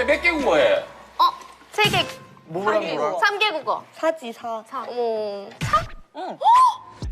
몇 개 국어해? 3개. 뭐랑 뭐랑? 3개 국어. 사지, 사. 어머.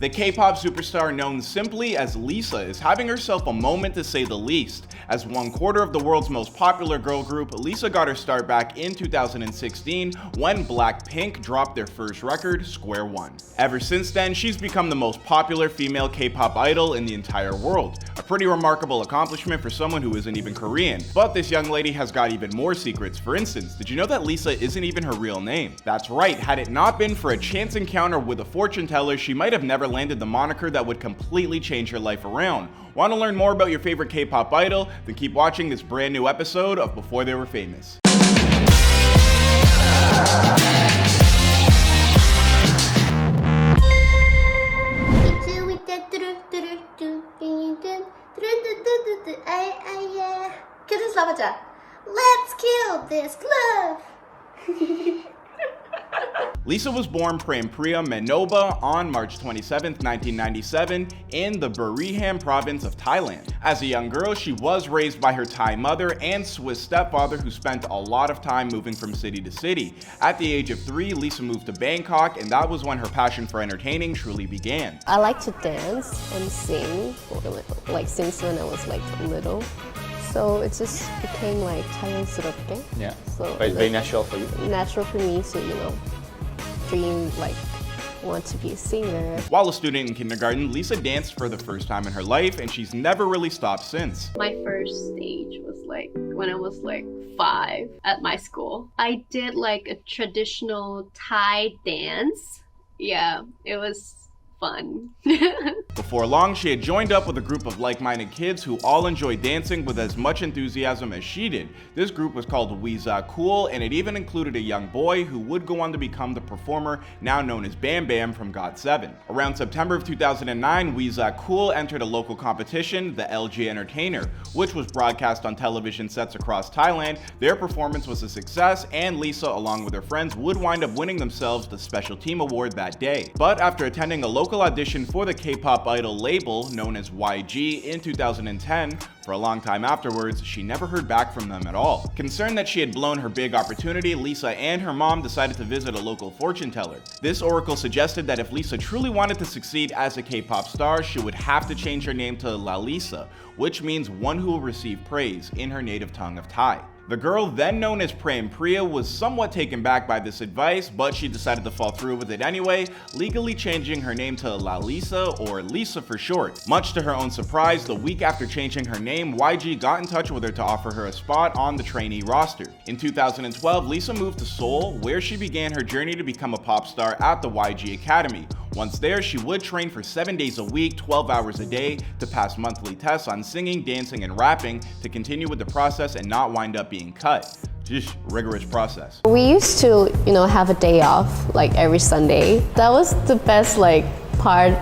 The K-pop superstar known simply as Lisa is having herself a moment to say the least. As 1/4 of the world's most popular girl group, Lisa got her start back in 2016 when BLACKPINK dropped their first record, Square One. Ever since then, she's become the most popular female K-pop idol in the entire world. A pretty remarkable accomplishment for someone who isn't even Korean. But this young lady has got even more secrets. For instance, did you know that Lisa isn't even her real name? That's right, had it not been for a chance encounter with a fortune teller, she might have never landed the moniker that would completely change her life around. Want to learn more about your favorite K-pop idol? Then keep watching this brand new episode of Before They Were Famous. Let's kill this glove. Lisa was born Pranpriya Manobal on March 27, 1997 in the Buriram province of Thailand. As a young girl, she was raised by her Thai mother and Swiss stepfather who spent a lot of time moving from city to city. At the age of 3, Lisa moved to Bangkok, and that was when her passion for entertaining truly began. I like to dance and sing, like since when I was like little. So it just became like 자연스럽게. Yeah. So But it's very natural for you. natural for me to, dream like want to be a singer. While a student in kindergarten, Lisa danced for the first time in her life, and she's never really stopped since. My first stage was like when I was like 5 at my school. I did like a traditional Thai dance. Yeah, it was fun. Before long, she had joined up with a group of like-minded kids who all enjoyed dancing with as much enthusiasm as she did. This group was called Weeza Cool, and it even included a young boy who would go on to become the performer now known as Bam Bam from GOT7. Around September of 2009, Weeza Cool entered a local competition, the LG Entertainer, which was broadcast on television sets across Thailand. Their performance was a success, and Lisa, along with her friends, would wind up winning themselves the Special Team Award that day. But after attending a local audition for the K-pop idol label known as YG in 2010, for a long time afterwards, she never heard back from them at all. Concerned that she had blown her big opportunity, Lisa and her mom decided to visit a local fortune teller. This oracle suggested that if Lisa truly wanted to succeed as a K-pop star, she would have to change her name to Lalisa, which means one who will receive praise in her native tongue of Thai. The girl, then known as Pranpriya, was somewhat taken back by this advice, but she decided to follow through with it anyway, legally changing her name to Lalisa, or Lisa for short. Much to her own surprise, the week after changing her name, YG got in touch with her to offer her a spot on the trainee roster. In 2012, Lisa moved to Seoul, where she began her journey to become a pop star at the YG Academy. Once there, she would train for 7 days a week, 12 hours a day, to pass monthly tests on singing, dancing, and rapping, to continue with the process and not wind up being cut. Just rigorous process. We used to, have a day off like every Sunday. That was the best part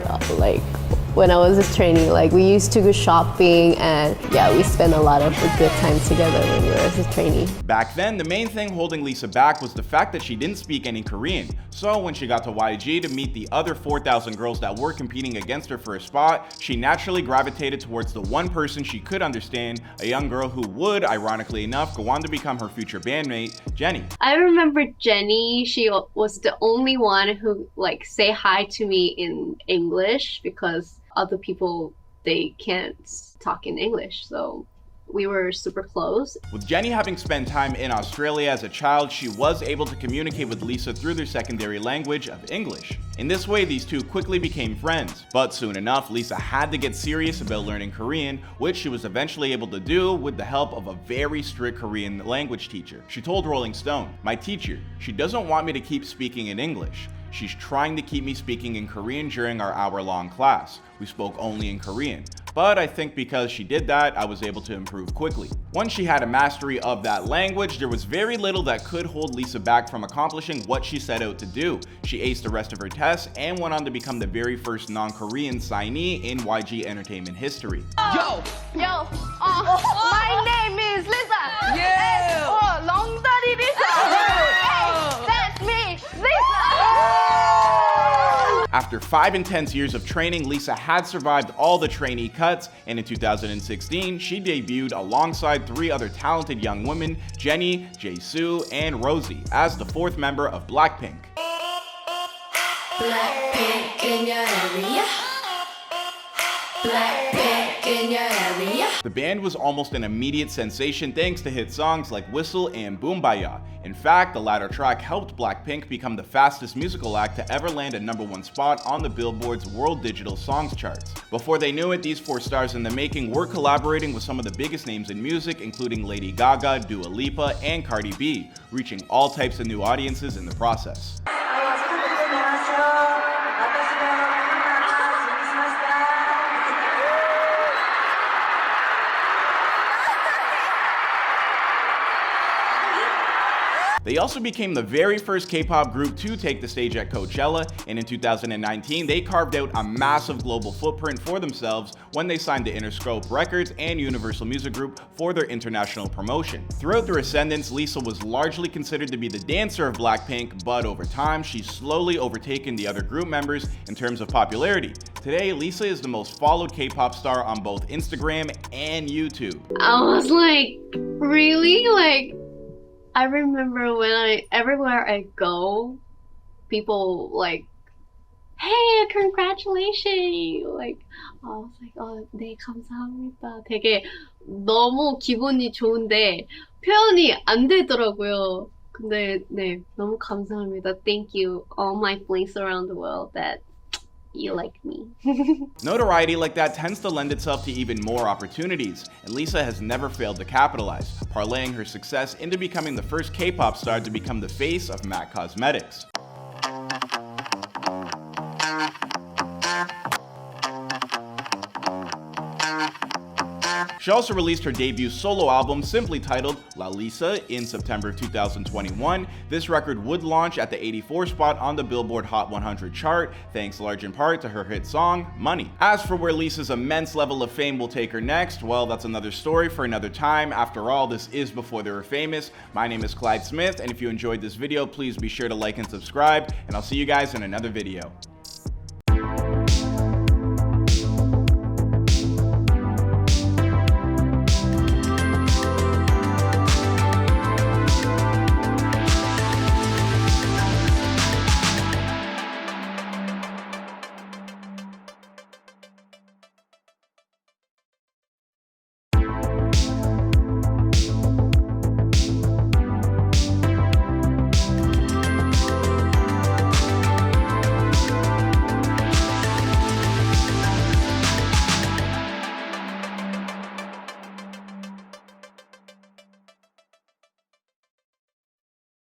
when I was a trainee. We used to go shopping, and we spent a lot of good time together when we were as a trainee. Back then, the main thing holding Lisa back was the fact that she didn't speak any Korean. So when she got to YG to meet the other 4,000 girls that were competing against her for a spot, she naturally gravitated towards the one person she could understand, a young girl who would, ironically enough, go on to become her future bandmate, Jennie. I remember Jennie, she was the only one who say hi to me in English, because other people, they can't talk in English, so we were super close. With Jennie having spent time in Australia as a child, she was able to communicate with Lisa through their secondary language of English. In this way, these two quickly became friends. But soon enough, Lisa had to get serious about learning Korean, which she was eventually able to do with the help of a very strict Korean language teacher. She told Rolling Stone, "My teacher, she doesn't want me to keep speaking in English. She's trying to keep me speaking in Korean during our hour-long class. We spoke only in Korean. But I think because she did that, I was able to improve quickly." Once she had a mastery of that language, there was very little that could hold Lisa back from accomplishing what she set out to do. She aced the rest of her tests and went on to become the very first non-Korean signee in YG Entertainment history. Yo, my name is Lisa. Yeah. long study Lisa. Hey, that's me, Lisa. After 5 intense years of training, Lisa had survived all the trainee cuts, and in 2016, she debuted alongside 3 other talented young women, Jennie, Jisoo, and Rosie, as the 4th member of BLACKPINK. BLACKPINK in your area. BLACKPINK in your area. The band was almost an immediate sensation thanks to hit songs like Whistle and Boombaya. In fact, the latter track helped BLACKPINK become the fastest musical act to ever land a #1 spot on the Billboard's World Digital Songs charts. Before they knew it, these 4 stars in the making were collaborating with some of the biggest names in music, including Lady Gaga, Dua Lipa, and Cardi B, reaching all types of new audiences in the process. They also became the very first K-pop group to take the stage at Coachella, and in 2019, they carved out a massive global footprint for themselves when they signed to Interscope Records and Universal Music Group for their international promotion. Throughout their ascendance, Lisa was largely considered to be the dancer of BLACKPINK, but over time, she's slowly overtaken the other group members in terms of popularity. Today, Lisa is the most followed K-pop star on both Instagram and YouTube. I was like, really? Like, I remember when everywhere I go, people like, hey, congratulations! Like, I was like, 네, 감사합니다. 되게 너무 기분이 좋은데 표현이 안 되더라고요. 근데 네, 너무 감사합니다. Thank you, all my fans around the world that you like me. Notoriety like that tends to lend itself to even more opportunities, and Lisa has never failed to capitalize, parlaying her success into becoming the first K-pop star to become the face of MAC Cosmetics. She also released her debut solo album, simply titled La Lisa, in September 2021. This record would launch at the 84th spot on the Billboard Hot 100 chart, thanks large in part to her hit song, Money. As for where Lisa's immense level of fame will take her next, well, that's another story for another time. After all, this is before they were famous. My name is Clyde Smith, and if you enjoyed this video, please be sure to like and subscribe, and I'll see you guys in another video.